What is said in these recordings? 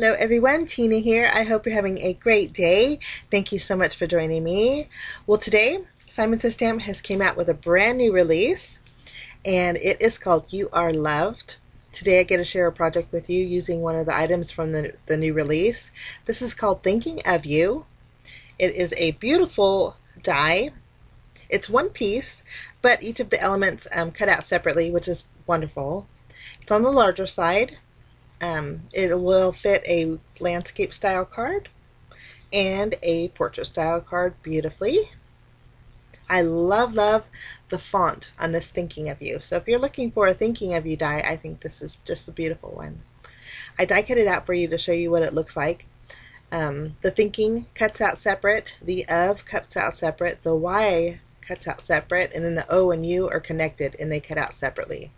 Hello everyone, Tina here. I hope you're having a great day. Thank you so much for joining me. Well, today Simon Says Stamp has came out with a brand new release and it is called You Are Loved. Today I get to share a project with you using one of the items from the new release. This is called Thinking of You. It is a beautiful die. It's one piece, but each of the elements cut out separately, which is wonderful. It's on the larger side. It will fit a landscape style card and a portrait style card beautifully. I love the font on this Thinking of You. So if you're looking for a Thinking of You die, I think this is just a beautiful one. I die cut it out for you to show you what it looks like. The thinking cuts out separate, the of cuts out separate, the Y cuts out separate, and then the O and U are connected and they cut out separately.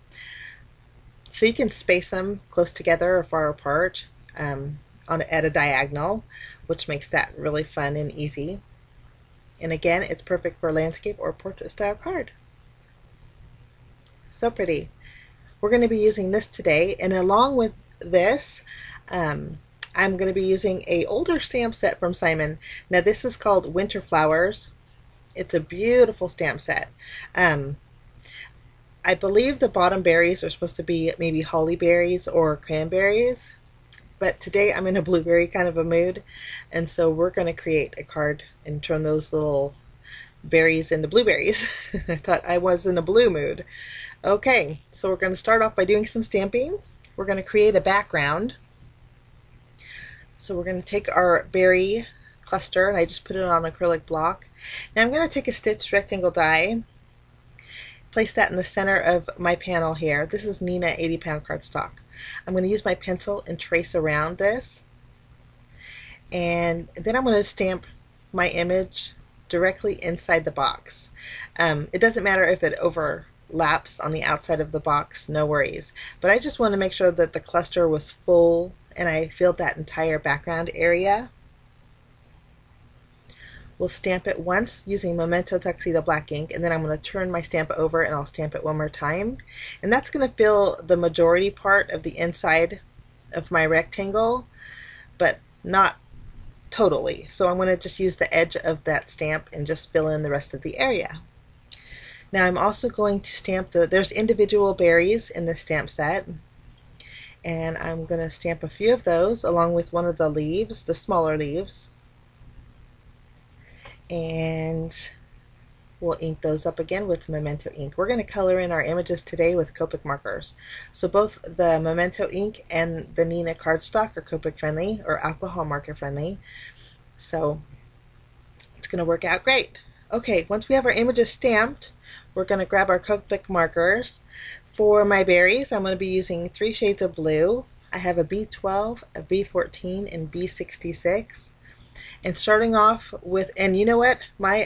So you can space them close together or far apart at a diagonal, which makes that really fun and easy. And again, it's perfect for landscape or portrait style card. So pretty. We're going to be using this today, and along with this, I'm going to be using an older stamp set from Simon. Now this is called Winter Flowers. It's a beautiful stamp set. I believe the bottom berries are supposed to be maybe holly berries or cranberries, but today I'm in a blueberry kind of a mood, and so we're going to create a card and turn those little berries into blueberries. I thought I was in a blue mood. Okay, so we're going to start off by doing some stamping. We're going to create a background. So we're going to take our berry cluster, and I just put it on an acrylic block. Now I'm going to take a stitched rectangle die, place that in the center of my panel here. This is Neenah 80-pound cardstock. I'm going to use my pencil and trace around this, and then I'm going to stamp my image directly inside the box. It doesn't matter if it overlaps on the outside of the box, no worries, but I just want to make sure that the cluster was full and I filled that entire background area. We'll stamp it once using Memento Tuxedo black ink, and then I'm going to turn my stamp over and I'll stamp it one more time. And that's going to fill the majority part of the inside of my rectangle, but not totally. So I'm going to just use the edge of that stamp and just fill in the rest of the area. Now I'm also going to stamp there's individual berries in this stamp set, and I'm going to stamp a few of those along with one of the leaves, the smaller leaves. And we'll ink those up again with Memento ink. We're going to color in our images today with Copic Markers. So both the Memento ink and the Neenah cardstock are Copic friendly or alcohol marker friendly. So it's going to work out great. Okay, once we have our images stamped, we're going to grab our Copic Markers. For my berries, I'm going to be using 3 shades of blue. I have a B12, a B14, and B66. And starting off with, and you know what, my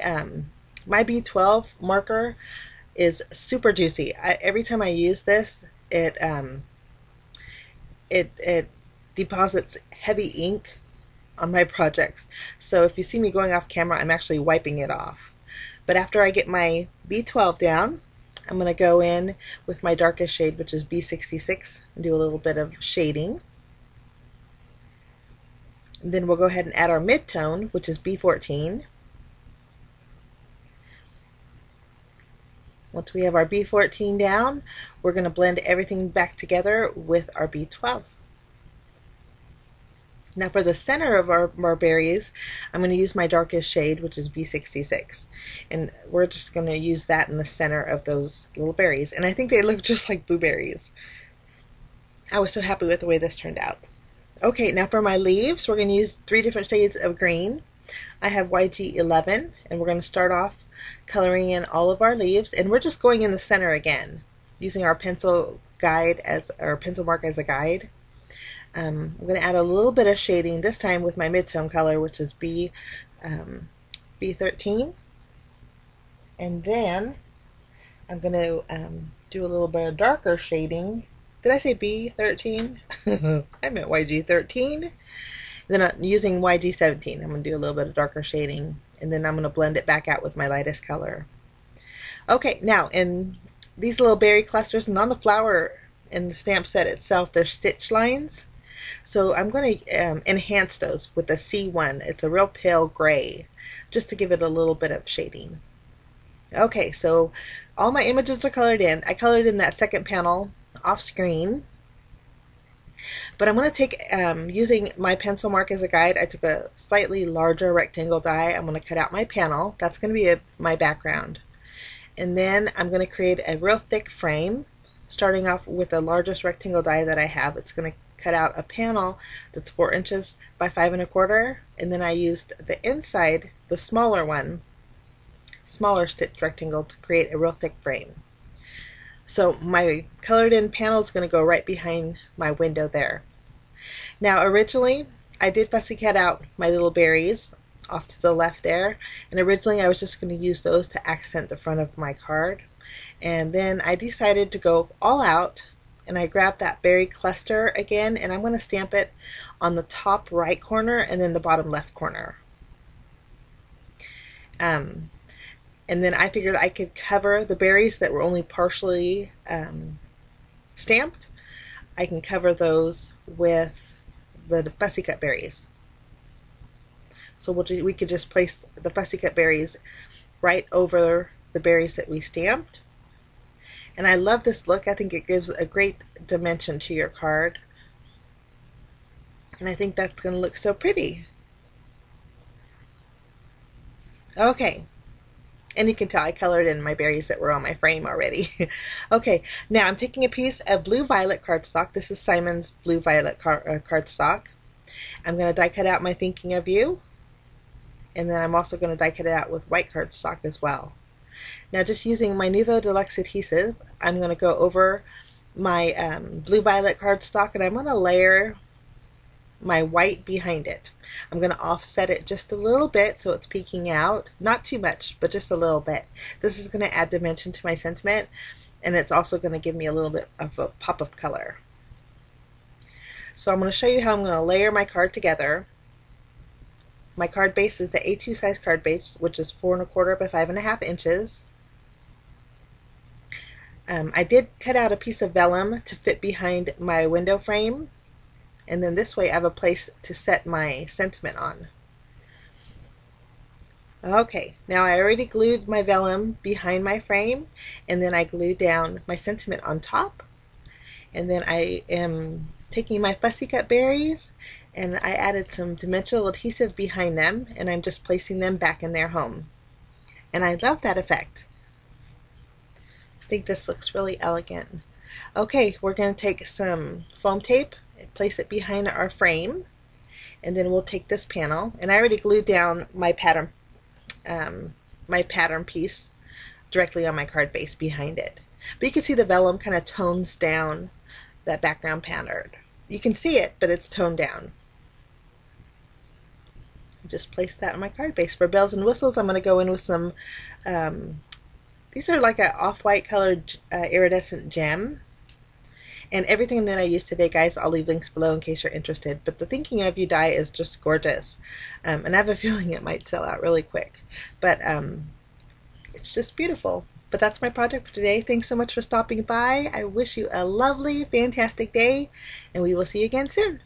my B12 marker is super juicy. Every time I use this, it deposits heavy ink on my projects. So if you see me going off camera, I'm actually wiping it off. But after I get my B12 down, I'm going to go in with my darkest shade, which is B66, and do a little bit of shading. And then we'll go ahead and add our mid-tone, which is B14. Once we have our B14 down, we're going to blend everything back together with our B12. Now for the center of our berries, I'm going to use my darkest shade, which is B66. And we're just going to use that in the center of those little berries. And I think they look just like blueberries. I was so happy with the way this turned out. Okay, now for my leaves, we're going to use 3 different shades of green. I have YG11, and we're going to start off coloring in all of our leaves, and we're just going in the center again, using our pencil guide pencil mark as a guide. I'm going to add a little bit of shading this time with my mid-tone color, which is B13, and then I'm going to do a little bit of darker shading. Did I say B13? I meant YG13. Then I'm using YG17. I'm going to do a little bit of darker shading, and then I'm going to blend it back out with my lightest color. Okay, now in these little berry clusters and on the flower in the stamp set itself, there's stitch lines. So I'm going to enhance those with the C1. It's a real pale gray, just to give it a little bit of shading. Okay, so all my images are colored in. I colored in that second panel off screen. But I'm going to take, using my pencil mark as a guide, I took a slightly larger rectangle die. I'm going to cut out my panel. That's going to be my background. And then I'm going to create a real thick frame, starting off with the largest rectangle die that I have. It's going to cut out a panel that's 4 inches by 5 1/4, and then I used the inside, the smaller one, smaller stitch rectangle, to create a real thick frame. So my colored in panel is going to go right behind my window there. Now originally I did fussy cut out my little berries off to the left there, and originally I was just going to use those to accent the front of my card, and then I decided to go all out, and I grabbed that berry cluster again, and I'm going to stamp it on the top right corner and then the bottom left corner. And then I figured I could cover the berries that were only partially stamped. I can cover those with the fussy cut berries. So we could just place the fussy cut berries right over the berries that we stamped. And I love this look. I think it gives a great dimension to your card. And I think that's going to look so pretty. Okay. And you can tell I colored in my berries that were on my frame already. Okay, now I'm taking a piece of blue-violet cardstock. This is Simon's blue-violet cardstock. I'm going to die cut out my Thinking of You. And then I'm also going to die cut it out with white cardstock as well. Now just using my Nuvo DELUXE adhesive, I'm going to go over my blue-violet cardstock, and I'm going to layer my white behind it. I'm going to offset it just a little bit so it's peeking out. Not too much, but just a little bit. This is going to add dimension to my sentiment, and it's also going to give me a little bit of a pop of color. So I'm going to show you how I'm going to layer my card together. My card base is the A2 size card base, which is 4 1/4 by 5 1/2 inches. I did cut out a piece of vellum to fit behind my window frame. And then this way I have a place to set my sentiment on. Okay, now I already glued my vellum behind my frame, and then I glued down my sentiment on top. And then I am taking my fussy cut berries, and I added some dimensional adhesive behind them, and I'm just placing them back in their home. And I love that effect. I think this looks really elegant. Okay, we're going to take some foam tape, place it behind our frame, and then we'll take this panel, and I already glued down my pattern piece directly on my card base behind it. But you can see the vellum kind of tones down that background pattern. You can see it, but it's toned down. Just place that on my card base. For bells and whistles, I'm going to go in with some, these are like an off-white colored iridescent gem. And everything that I used today, guys, I'll leave links below in case you're interested. But the Thinking of You die is just gorgeous. And I have a feeling it might sell out really quick. But it's just beautiful. But that's my project for today. Thanks so much for stopping by. I wish you a lovely, fantastic day. And we will see you again soon.